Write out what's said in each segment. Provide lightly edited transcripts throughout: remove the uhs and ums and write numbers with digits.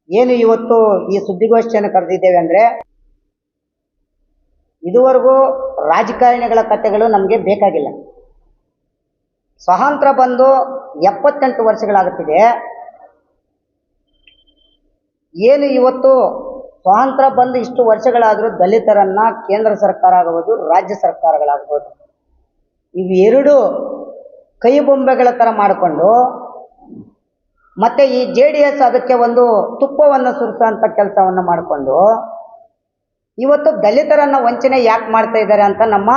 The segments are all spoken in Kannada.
ಏನು ಇವತ್ತು ಈ ಸುದ್ದಿಗೋಷ್ಠಿಯನ್ನು ಕರೆದಿದ್ದೇವೆ ಅಂದರೆ, ಇದುವರೆಗೂ ರಾಜಕಾರಣಿಗಳ ಕಥೆಗಳು ನಮಗೆ ಬೇಕಾಗಿಲ್ಲ. ಸ್ವಾತಂತ್ರ್ಯ ಬಂದು 78 ವರ್ಷಗಳಾಗುತ್ತಿದೆ. ಏನು ಇವತ್ತು ಸ್ವಾತಂತ್ರ್ಯ ಬಂದು ಇಷ್ಟು ವರ್ಷಗಳಾದರೂ ದಲಿತರನ್ನ ಕೇಂದ್ರ ಸರ್ಕಾರ ಆಗಬಹುದು, ರಾಜ್ಯ ಸರ್ಕಾರಗಳಾಗಬಹುದು, ಇವೆರಡು ಕೈ ಬೊಂಬೆಗಳ ಥರ ಮಾಡಿಕೊಂಡು ಮತ್ತೆ ಈ JDS ಅದಕ್ಕೆ ಒಂದು ತುಪ್ಪವನ್ನು ಸುರಿಸುವಂಥ ಕೆಲಸವನ್ನು ಮಾಡಿಕೊಂಡು ಇವತ್ತು ದಲಿತರನ್ನ ವಂಚನೆ ಯಾಕೆ ಮಾಡ್ತಾ ಇದ್ದಾರೆ ಅಂತ ನಮ್ಮ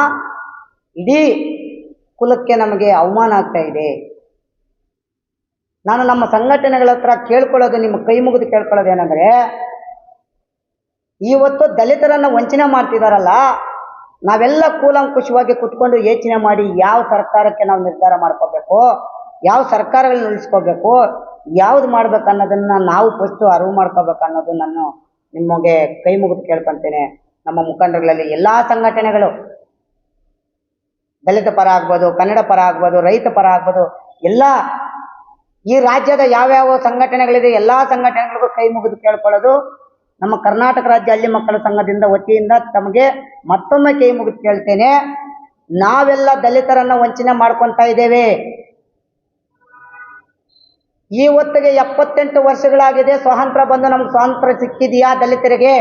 ಇಡೀ ಕುಲಕ್ಕೆ ನಮಗೆ ಅವಮಾನ ಆಗ್ತಾ ಇದೆ. ನಾನು ನಮ್ಮ ಸಂಘಟನೆಗಳ ಹತ್ರ ಕೇಳ್ಕೊಳ್ಳೋದು, ನಿಮ್ಮ ಕೈ ಮುಗಿದು ಕೇಳ್ಕೊಳ್ಳೋದೇನೆಂದರೆ, ಇವತ್ತು ದಲಿತರನ್ನ ವಂಚನೆ ಮಾಡ್ತಿದಾರಲ್ಲ, ನಾವೆಲ್ಲ ಕೂಲಂಕುಷವಾಗಿ ಕುತ್ಕೊಂಡು ಯೋಚನೆ ಮಾಡಿ ಯಾವ ಸರ್ಕಾರಕ್ಕೆ ನಾವು ನಿರ್ಧಾರ ಮಾಡ್ಕೋಬೇಕು, ಯಾವ ಸರ್ಕಾರಗಳನ್ನ ಉಳಿಸ್ಕೋಬೇಕು, ಯಾವ್ದು ಮಾಡ್ಬೇಕು ಅನ್ನೋದನ್ನ ನಾವು ಫಸ್ಟು ಅರಿವು ಮಾಡ್ಕೋಬೇಕು ಅನ್ನೋದು ನಾನು ನಿಮಗೆ ಕೈ ಮುಗಿದು ಕೇಳ್ಕೊತೇನೆ. ನಮ್ಮ ಮುಖಂಡರುಗಳಲ್ಲಿ ಎಲ್ಲ ಸಂಘಟನೆಗಳು, ದಲಿತ ಪರ ಆಗ್ಬೋದು, ಕನ್ನಡ ಪರ ಆಗ್ಬೋದು, ರೈತ ಪರ ಆಗ್ಬೋದು, ಎಲ್ಲ ಈ ರಾಜ್ಯದ ಯಾವ್ಯಾವ ಸಂಘಟನೆಗಳಿದೆ ಎಲ್ಲ ಸಂಘಟನೆಗಳಿಗೂ ಕೈ ಮುಗಿದು ಕೇಳ್ಕೊಳ್ಳೋದು, ನಮ್ಮ ಕರ್ನಾಟಕ ರಾಜ್ಯ ಹಳ್ಳಿ ಮಕ್ಕಳ ಸಂಘದಿಂದ ವತಿಯಿಂದ ತಮಗೆ ಮತ್ತೊಮ್ಮೆ ಕೈ ಮುಗಿದು ಕೇಳ್ತೇನೆ. ನಾವೆಲ್ಲ ದಲಿತರನ್ನ ವಂಚನೆ ಮಾಡ್ಕೊತಾ ಇದ್ದೇವೆ. ಈ ಹೊತ್ತಿಗೆ 78 ವರ್ಷಗಳಾಗಿದೆ. ಸ್ವಾತಂತ್ರ್ಯ ಬಂದು ನಮ್ಗೆ ಸ್ವಾತಂತ್ರ್ಯ ಸಿಕ್ಕಿದೆಯಾ? ದಲಿತರಿಗೆ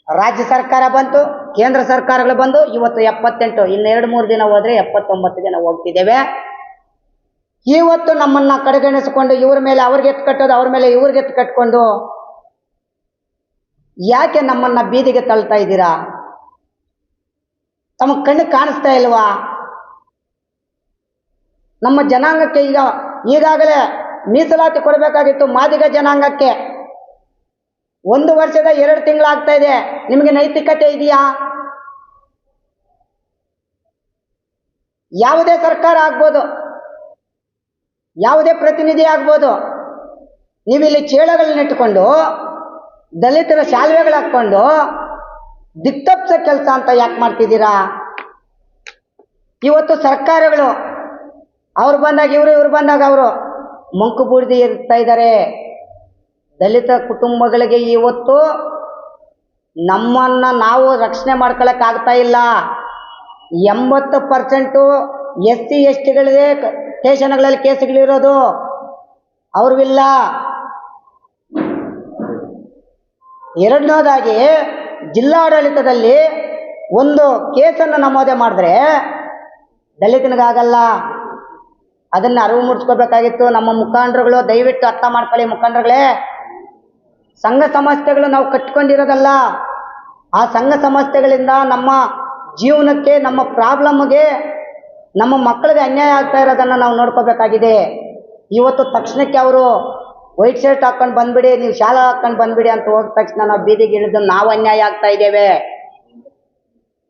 ರಾಜ್ಯ ಸರ್ಕಾರ ಬಂತು, ಕೇಂದ್ರ ಸರ್ಕಾರಗಳು ಬಂದು ಇವತ್ತು 78, ಇನ್ನು 2-3 ದಿನ ಹೋದ್ರೆ 79ಗೆ ನಾವು ಹೋಗ್ತಿದ್ದೇವೆ. ಇವತ್ತು ನಮ್ಮನ್ನ ಕಡೆಗಣಿಸಿಕೊಂಡು ಇವ್ರ ಮೇಲೆ ಅವ್ರಿಗೆ ಎತ್ತು ಕಟ್ಟೋದು, ಅವ್ರ ಮೇಲೆ ಇವ್ರಿಗೆ ಎತ್ತು ಕಟ್ಕೊಂಡು ಯಾಕೆ ನಮ್ಮನ್ನ ಬೀದಿಗೆ ತಳ್ತಾ ಇದ್ದೀರಾ? ತಮ್ಮ ಕಣ್ಣು ಕಾಣಿಸ್ತಾ ಇಲ್ವಾ? ನಮ್ಮ ಜನಾಂಗಕ್ಕೆ ಈಗಾಗಲೇ ಮೀಸಲಾತಿ ಕೊಡಬೇಕಾಗಿತ್ತು. ಮಾದಿಗ ಜನಾಂಗಕ್ಕೆ 1 ವರ್ಷದ 2 ತಿಂಗಳಾಗ್ತಾ ಇದೆ. ನಿಮಗೆ ನೈತಿಕತೆ ಇದೆಯಾ? ಯಾವುದೇ ಸರ್ಕಾರ ಆಗ್ಬೋದು, ಯಾವುದೇ ಪ್ರತಿನಿಧಿ ಆಗ್ಬೋದು, ನೀವಿಲ್ಲಿ ಚೇಳಗಳನ್ನ ಇಟ್ಟುಕೊಂಡು ದಲಿತರ ಶಾಲ್ವೆಗಳು ಹಾಕ್ಕೊಂಡು ದಿಕ್ತಪ್ಸ ಕೆಲಸ ಅಂತ ಯಾಕೆ ಮಾಡ್ತಿದ್ದೀರಾ? ಇವತ್ತು ಸರ್ಕಾರಗಳು ಅವ್ರು ಬಂದಾಗ ಇವ್ರು ಬಂದಾಗ ಅವರು ಮಂಕು ಬೂಡಿದೆ ಇರ್ತಾ ಇದ್ದಾರೆ. ದಲಿತ ಕುಟುಂಬಗಳಿಗೆ ಇವತ್ತು ನಮ್ಮನ್ನ ನಾವು ರಕ್ಷಣೆ ಮಾಡ್ಕೊಳಕ್ ಆಗ್ತಾ ಇಲ್ಲ. 80% SC STಗಳಿಗೆ ಸ್ಟೇಷನ್ಗಳಲ್ಲಿ ಕೇಸುಗಳಿರೋದು, ಅವ್ರಿಗಿಲ್ಲ. ಎರಡನೇದಾಗಿ ಜಿಲ್ಲಾಡಳಿತದಲ್ಲಿ ಒಂದು ಕೇಸನ್ನು ನಮೂದೆ ಮಾಡಿದ್ರೆ ದಲಿತನಿಗಾಗಲ್ಲ. ಅದನ್ನ ಅರಿವು ಮೂಡಿಸ್ಕೋಬೇಕಾಗಿತ್ತು ನಮ್ಮ ಮುಖಂಡರುಗಳು. ದಯವಿಟ್ಟು ಅರ್ಥ ಮಾಡ್ಕೊಳ್ಳಿ ಮುಖಂಡರುಗಳೇ. ಸಂಘ ಸಂಸ್ಥೆಗಳು ನಾವು ಕಟ್ಕೊಂಡಿರೋದಲ್ಲ. ಆ ಸಂಘ ಸಂಸ್ಥೆಗಳಿಂದ ನಮ್ಮ ಜೀವನಕ್ಕೆ, ನಮ್ಮ ಪ್ರಾಬ್ಲಮ್ಗೆ, ನಮ್ಮ ಮಕ್ಕಳಿಗೆ ಅನ್ಯಾಯ ಆಗ್ತಾ ಇರೋದನ್ನು ನಾವು ನೋಡ್ಕೋಬೇಕಾಗಿದೆ. ಇವತ್ತು ತಕ್ಷಣಕ್ಕೆ ಅವರು ವೈಟ್ ಶರ್ಟ್ ಹಾಕೊಂಡು ಬಂದ್ಬಿಡಿ, ನೀವು ಶಾಲಾ ಹಾಕೊಂಡು ಬಂದ್ಬಿಡಿ ಅಂತ ಹೋದ ತಕ್ಷಣ ನಾವು ಬೀದಿಗೆ ಇಳಿದು ನಾವು ಅನ್ಯಾಯ ಆಗ್ತಾ ಇದ್ದೇವೆ,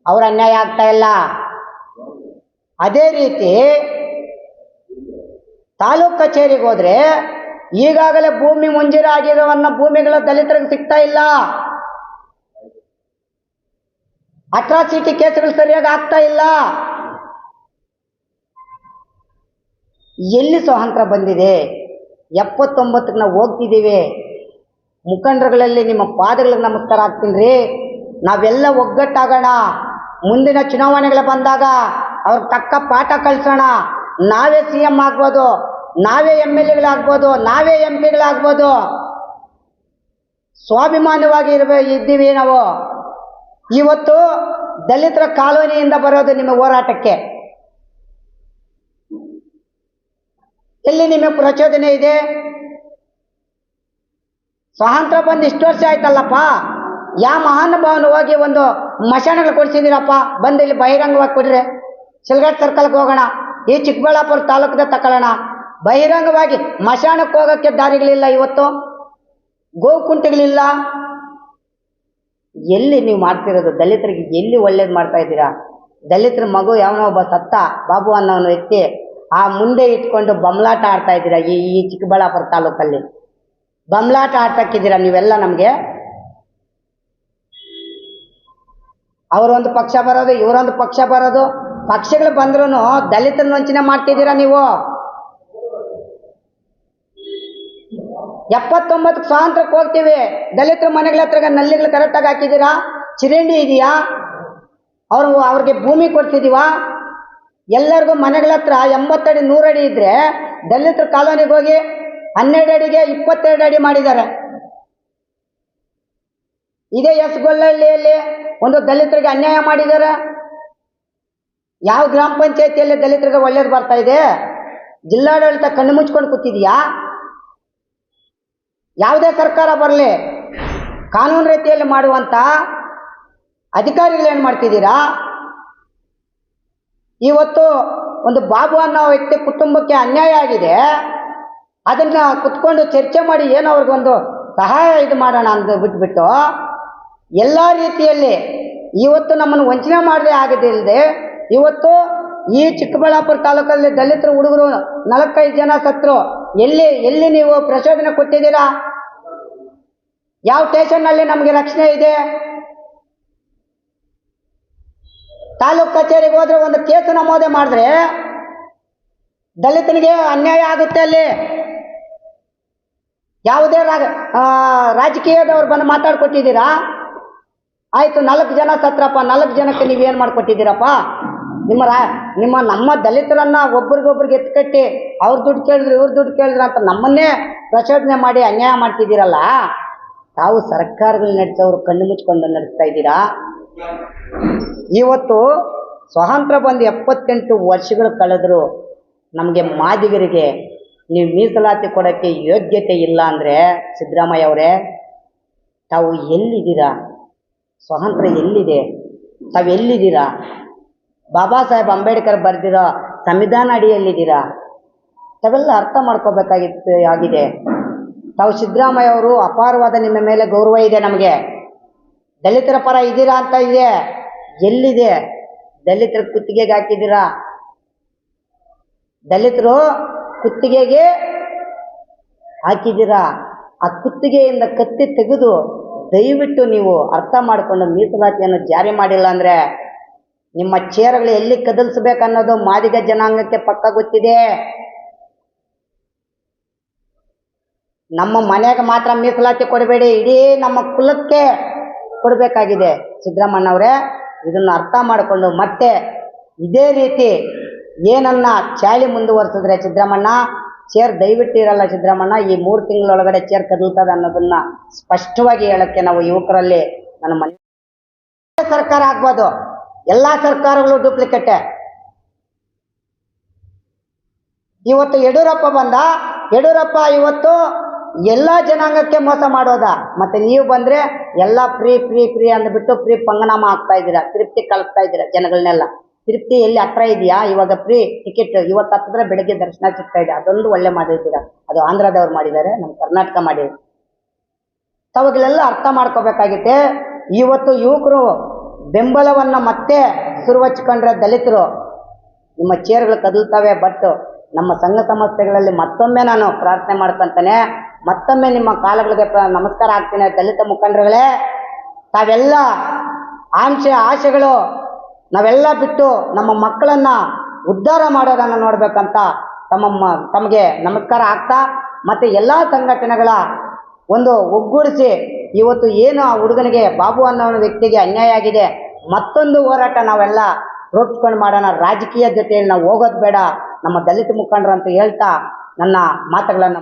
ಅವ್ರ ಅನ್ಯಾಯ ಆಗ್ತಾ ಇಲ್ಲ. ಅದೇ ರೀತಿ ತಾಲೂಕು ಕಚೇರಿಗೆ ಹೋದ್ರೆ ಈಗಾಗಲೇ ಭೂಮಿ ಮಂಜೂರಾಗಿರೋವನ್ನ ಭೂಮಿಗಳ ದಲಿತರಿಗೆ ಸಿಗ್ತಾ ಇಲ್ಲ. ಅಟ್ರಾಸಿಟಿ ಕೇಸುಗಳು ಸರಿಯಾಗಿ ಆಗ್ತಾ ಇಲ್ಲ. ಎಲ್ಲಿ ಸ್ವಾತಂತ್ರ್ಯ ಬಂದಿದೆ? 79ಕ್ಕೆ ನಾವು ಹೋಗ್ತಿದ್ದೀವಿ. ಮುಖಂಡರುಗಳಲ್ಲಿ ನಿಮ್ಮ ಪಾದಗಳಿಗೆ ನಮಸ್ಕಾರ ಆಗ್ತೀನಿ ರೀ. ನಾವೆಲ್ಲ ಒಗ್ಗಟ್ಟಾಗೋಣ. ಮುಂದಿನ ಚುನಾವಣೆಗಳು ಬಂದಾಗ ಅವ್ರಿಗೆ ತಕ್ಕ ಪಾಠ ಕಲಿಸೋಣ. ನಾವೇ CM ಆಗ್ಬೋದು, ನಾವೇ MLAಗಳಾಗ್ಬೋದು, ನಾವೇ MP ಗಳಾಗ್ಬೋದು. ಸ್ವಾಭಿಮಾನವಾಗಿ ಇದ್ದೀವಿ ನಾವು. ಇವತ್ತು ದಲಿತರ ಕಾಲೋನಿಯಿಂದ ಬರೋದು ನಿಮ್ಮ ಹೋರಾಟಕ್ಕೆ. ಎಲ್ಲಿ ನಿಮಗೆ ಪ್ರಚೋದನೆ ಇದೆ? ಸ್ವಾತಂತ್ರ್ಯ ಬಂದು ಇಷ್ಟು ವರ್ಷ ಆಯ್ತಲ್ಲಪ್ಪ, ಯಾವ ಮಹಾನುಭಾವನ ಹೋಗಿ ಒಂದು ಮಶಾಣಗಳು ಕೊಡ್ಸಿದ್ದೀರಪ್ಪ? ಬಂದು ಇಲ್ಲಿ ಬಹಿರಂಗವಾಗಿ ಕೊಡ್ರಿ. ಶಿಲ್ಘಾಟ್ ಸರ್ಕಲ್ಗೆ ಹೋಗೋಣ, ಈ ಚಿಕ್ಕಬಳ್ಳಾಪುರ ತಾಲೂಕದ ತಕೊಳ್ಳೋಣ. ಬಹಿರಂಗವಾಗಿ ಮಶಾಣಕ್ಕೆ ಹೋಗೋಕ್ಕೆ ದಾರಿಗಳಿಲ್ಲ. ಇವತ್ತು ಗೋಕುಂಟೆಗಳಿಲ್ಲ. ಎಲ್ಲಿ ನೀವು ಮಾಡ್ತಿರೋದು? ದಲಿತರಿಗೆ ಎಲ್ಲಿ ಒಳ್ಳೇದು ಮಾಡ್ತಾ ಇದ್ದೀರಾ? ದಲಿತರ ಮಗು ಯಾವನೋ ಒಬ್ಬ ಸತ್ತ, ಬಾಬು ಅನ್ನೋನು ಎತ್ತಿ ಆ ಮುಂದೆ ಇಟ್ಕೊಂಡು ಬೊಮ್ಮಲಾಟ ಆಡ್ತಾ ಇದ್ದೀರಾ. ಈ ಚಿಕ್ಕಬಳ್ಳಾಪುರ ತಾಲೂಕಲ್ಲಿ ಬೊಮ್ಮಲಾಟ ಆಡ್ತಕ್ಕಿದ್ದೀರಾ ನೀವೆಲ್ಲ. ನಮಗೆ ಅವರೊಂದು ಪಕ್ಷ ಬರೋದು, ಇವರೊಂದು ಪಕ್ಷ ಬರೋದು. ಪಕ್ಷಗಳು ಬಂದ್ರೂ ದಲಿತರ ವಂಚನೆ ಮಾಡ್ತಿದ್ದೀರಾ ನೀವು. 79ಕ್ಕೆ ಸ್ವಾತಂತ್ರ್ಯಕ್ಕೆ ಹೋಗ್ತೀವಿ, ದಲಿತರ ಮನೆಗಳ ಹತ್ರ ನಲ್ಲಿಗಳು ಕರೆಕ್ಟಾಗಿ ಹಾಕಿದ್ದೀರಾ? ಚರಂಡಿ ಇದೆಯಾ? ಅವ್ರಿಗೆ ಭೂಮಿ ಕೊಡ್ತಿದ್ದೀವ? ಎಲ್ಲರಿಗೂ ಮನೆಗಳ ಹತ್ರ 80 ಅಡಿ 100 ಅಡಿ ಇದ್ರೆ ದಲಿತರ ಕಾಲೋನಿಗೆ ಹೋಗಿ 12 ಅಡಿಗೆ 22 ಅಡಿ ಮಾಡಿದ್ದಾರೆ. ಇದೇ ಗೊಲ್ಲಹಳ್ಳಿಯಲ್ಲಿ ಒಂದು ದಲಿತರಿಗೆ ಅನ್ಯಾಯ ಮಾಡಿದ್ದಾರೆ. ಯಾವ ಗ್ರಾಮ ಪಂಚಾಯತಿಯಲ್ಲಿ ದಲಿತರಿಗೆ ಒಳ್ಳೇದು ಬರ್ತಾ ಇದೆ? ಜಿಲ್ಲಾಡಳಿತ ಕಣ್ಣು ಮುಚ್ಕೊಂಡು ಕೂತಿದೆಯಾ? ಯಾವುದೇ ಸರ್ಕಾರ ಬರಲಿ, ಕಾನೂನು ರೀತಿಯಲ್ಲಿ ಮಾಡುವಂಥ ಅಧಿಕಾರಿಗಳೇನು ಮಾಡ್ತಿದ್ದೀರಾ? ಇವತ್ತು ಒಂದು ಬಾಬು ಅನ್ನೋ ವ್ಯಕ್ತಿ ಕುಟುಂಬಕ್ಕೆ ಅನ್ಯಾಯ ಆಗಿದೆ, ಅದನ್ನು ಕುತ್ಕೊಂಡು ಚರ್ಚೆ ಮಾಡಿ ಏನೋ ಅವ್ರಿಗೊಂದು ಸಹಾಯ ಇದು ಮಾಡೋಣ ಅಂತ ಬಿಟ್ಬಿಟ್ಟು ಎಲ್ಲ ರೀತಿಯಲ್ಲಿ ಇವತ್ತು ನಮ್ಮನ್ನು ವಂಚನೆ ಮಾಡದೆ ಆಗದಿಲ್ಲದೆ ಇವತ್ತು ಈ ಚಿಕ್ಕಬಳ್ಳಾಪುರ ತಾಲೂಕಲ್ಲಿ ದಲಿತರ ಹುಡುಗರು 4-5 ಜನ ಸತ್ರು. ಎಲ್ಲಿ ನೀವು ಪ್ರಚೋದನೆ ಕೊಟ್ಟಿದ್ದೀರಾ? ಯಾವ ಸ್ಟೇಷನ್ನಲ್ಲಿ ನಮಗೆ ರಕ್ಷಣೆ ಇದೆ? ತಾಲೂಕು ಕಚೇರಿಗೆ ಹೋದ್ರೆ ಒಂದು ಕೇಸು ನಮೂದೆ ಮಾಡಿದ್ರೆ ದಲಿತನಿಗೆ ಅನ್ಯಾಯ ಆಗುತ್ತೆ. ಅಲ್ಲಿ ಯಾವುದೇ ರಾಜಕೀಯದವ್ರು ಬಂದು ಮಾತಾಡ್ಕೊಟ್ಟಿದ್ದೀರಾ? ಆಯಿತು, 4 ಜನ ಸತ್ರಪ್ಪ, 4 ಜನಕ್ಕೆ ನೀವೇನು ಮಾಡಿಕೊಟ್ಟಿದ್ದೀರಪ್ಪ? ನಮ್ಮ ದಲಿತರನ್ನ ಒಬ್ರಿಗೊಬ್ರಿಗೆ ಎತ್ಕಟ್ಟಿ ಅವ್ರ ದುಡ್ಡು ಕೇಳಿದ್ರು ಇವ್ರ ದುಡ್ಡು ಕೇಳಿದ್ರು ಅಂತ ನಮ್ಮನ್ನೇ ಪ್ರಚೋದನೆ ಮಾಡಿ ಅನ್ಯಾಯ ಮಾಡ್ತಿದ್ದೀರಲ್ಲ. ತಾವು ಸರ್ಕಾರಗಳು ನಡೆಸೋರು ಕಣ್ಣು ಮುಚ್ಕೊಂಡು ನಡೆಸ್ತಾ ಇದ್ದೀರಾ. ಇವತ್ತು ಸ್ವಾತಂತ್ರ್ಯ ಬಂದು 78 ವರ್ಷಗಳು ಕಳೆದ್ರು ನಮಗೆ ಮಾದಿಗರಿಗೆ ನೀವು ಮೀಸಲಾತಿ ಕೊಡೋಕ್ಕೆ ಯೋಗ್ಯತೆ ಇಲ್ಲ ಅಂದರೆ ಸಿದ್ದರಾಮಯ್ಯ ಅವರೇ, ತಾವು ಎಲ್ಲಿದ್ದೀರಾ? ಸ್ವಾತಂತ್ರ್ಯ ಎಲ್ಲಿದೆ? ತಾವೆಲ್ಲಿದ್ದೀರಾ? ಬಾಬಾ ಸಾಹೇಬ್ ಅಂಬೇಡ್ಕರ್ ಬರೆದಿರೋ ಸಂವಿಧಾನ ಅಡಿಯಲ್ಲಿದ್ದೀರಾ? ತಾವೆಲ್ಲ ಅರ್ಥ ಮಾಡ್ಕೋಬೇಕಾಗಿತ್ತು ಆಗಿದೆ. ತಾವು ಸಿದ್ದರಾಮಯ್ಯ ಅವರು ಅಪಾರವಾದ ನಿಮ್ಮ ಮೇಲೆ ಗೌರವ ಇದೆ ನಮಗೆ. ದಲಿತರ ಪರ ಇದ್ದೀರಾ ಅಂತ ಇದೆ. ಎಲ್ಲಿದೆ? ದಲಿತರ ಕುತ್ತಿಗೆಗೆ ಹಾಕಿದ್ದೀರಾ. ದಲಿತರು ಕುತ್ತಿಗೆಗೆ ಹಾಕಿದ್ದೀರಾ. ಆ ಕುತ್ತಿಗೆಯಿಂದ ಕತ್ತಿ ತೆಗೆದು ದಯವಿಟ್ಟು ನೀವು ಅರ್ಥ ಮಾಡಿಕೊಂಡು ಮೀಸಲಾತಿಯನ್ನು ಜಾರಿ ಮಾಡಿಲ್ಲ ಅಂದರೆ ನಿಮ್ಮ ಚೇರ್ಗಳು ಎಲ್ಲಿ ಕದಲಿಸ್ಬೇಕನ್ನೋದು ಮಾದಿಗ ಜನಾಂಗಕ್ಕೆ ಪಕ್ಕ ಗೊತ್ತಿದೆ. ನಮ್ಮ ಮನೆಗೆ ಮಾತ್ರ ಮೀಸಲಾತಿ ಕೊಡಬೇಡಿ, ಇಡೀ ನಮ್ಮ ಕುಲಕ್ಕೆ ಕೊಡಬೇಕಾಗಿದೆ. ಸಿದ್ದರಾಮಣ್ಣವರೇ, ಇದನ್ನು ಅರ್ಥ ಮಾಡಿಕೊಂಡು ಮತ್ತೆ ಇದೇ ರೀತಿ ಏನನ್ನ ಚಾಳಿ ಮುಂದುವರಿಸಿದ್ರೆ ಸಿದ್ದರಾಮಣ್ಣ ಚೇರ್ ದಯವಿಟ್ಟು ಇರಲ್ಲ. ಸಿದ್ದರಾಮಣ್ಣ, ಈ 3 ತಿಂಗಳೊಳಗಡೆ ಚೇರ್ ಕದಲ್ತದ ಅನ್ನೋದನ್ನ ಸ್ಪಷ್ಟವಾಗಿ ಹೇಳಕ್ಕೆ ನಾವು ಯುವಕರಲ್ಲಿ ನನ್ನ ಮನೆ ಸರ್ಕಾರ ಆಗ್ಬೋದು. ಎಲ್ಲ ಸರ್ಕಾರಗಳು ಡೂಪ್ಲಿಕೇಟೆ. ಇವತ್ತು ಯಡಿಯೂರಪ್ಪ ಬಂದ, ಯಡಿಯೂರಪ್ಪ ಇವತ್ತು ಎಲ್ಲ ಜನಾಂಗಕ್ಕೆ ಮೋಸ ಮಾಡೋದ. ಮತ್ತೆ ನೀವು ಬಂದರೆ ಎಲ್ಲ ಫ್ರೀ ಫ್ರೀ ಫ್ರೀ ಅಂದ್ಬಿಟ್ಟು ಫ್ರೀ ಪಂಗನಾಮ ಹಾಕ್ತಾ ಇದ್ದೀರಾ, ತೃಪ್ತಿ ಕಳಿಸ್ತಾ ಇದ್ದೀರಾ ಜನಗಳನ್ನೆಲ್ಲ. ತೃಪ್ತಿ ಎಲ್ಲಿ ಹತ್ರ ಇದೆಯಾ? ಇವಾಗ ಫ್ರೀ ಟಿಕೆಟ್ ಇವತ್ತು ಹತ್ತಿದ್ರೆ ಬೆಳಗ್ಗೆ ದರ್ಶನ ಸಿಗ್ತಾ ಇದೆ. ಅದೊಂದು ಒಳ್ಳೆ ಮಾಡಿದ್ದೀರಾ. ಅದು ಆಂಧ್ರದವ್ರು ಮಾಡಿದ್ದಾರೆ, ನಮ್ಮ ಕರ್ನಾಟಕ ಮಾಡಿದ್ರು. ತಾವುಗಳೆಲ್ಲ ಅರ್ಥ ಮಾಡ್ಕೋಬೇಕಾಗಿತ್ತೆ. ಇವತ್ತು ಯುವಕರು ಬೆಂಬಲವನ್ನು ಮತ್ತೆ ಸುರುವಚ್ಕೊಂಡ್ರೆ ದಲಿತರು ನಿಮ್ಮ ಚೇರ್ಗಳು ಕದಲ್ತವೆ. ಬಟ್ ನಮ್ಮ ಸಂಘ ಸಂಸ್ಥೆಗಳಲ್ಲಿ ಮತ್ತೊಮ್ಮೆ ನಾನು ಪ್ರಾರ್ಥನೆ ಮಾಡ್ಕೊತಾನೆ, ಮತ್ತೊಮ್ಮೆ ನಿಮ್ಮ ಕಾಲಗಳಿಗೆ ನಮಸ್ಕಾರ ಆಗ್ತೀನಿ. ದಲಿತ ಮುಖಂಡರುಗಳೇ, ತಾವೆಲ್ಲ ಆಸೆಗಳು ನಾವೆಲ್ಲ ಬಿಟ್ಟು ನಮ್ಮ ಮಕ್ಕಳನ್ನು ಉದ್ಧಾರ ಮಾಡೋದನ್ನು ನೋಡಬೇಕಂತ ತಮಗೆ ನಮಸ್ಕಾರ ಆಗ್ತಾ, ಮತ್ತು ಎಲ್ಲ ಸಂಘಟನೆಗಳ ಒಂದು ಒಗ್ಗೂಡಿಸಿ ಇವತ್ತು ಏನು ಆ ಹುಡುಗನಿಗೆ ಬಾಬು ಅನ್ನೋ ವ್ಯಕ್ತಿಗೆ ಅನ್ಯಾಯ ಆಗಿದೆ, ಮತ್ತೊಂದು ಹೋರಾಟ ನಾವೆಲ್ಲ ರೂಪಿಸ್ಕೊಂಡು ಮಾಡೋಣ. ರಾಜಕೀಯ ಜೊತೆಯಲ್ಲಿ ನಾವು ಹೋಗೋದು ಬೇಡ, ನಮ್ಮ ದಲಿತ ಮುಖಂಡರು ಅಂತ ಹೇಳ್ತಾ ನನ್ನ ಮಾತುಗಳನ್ನು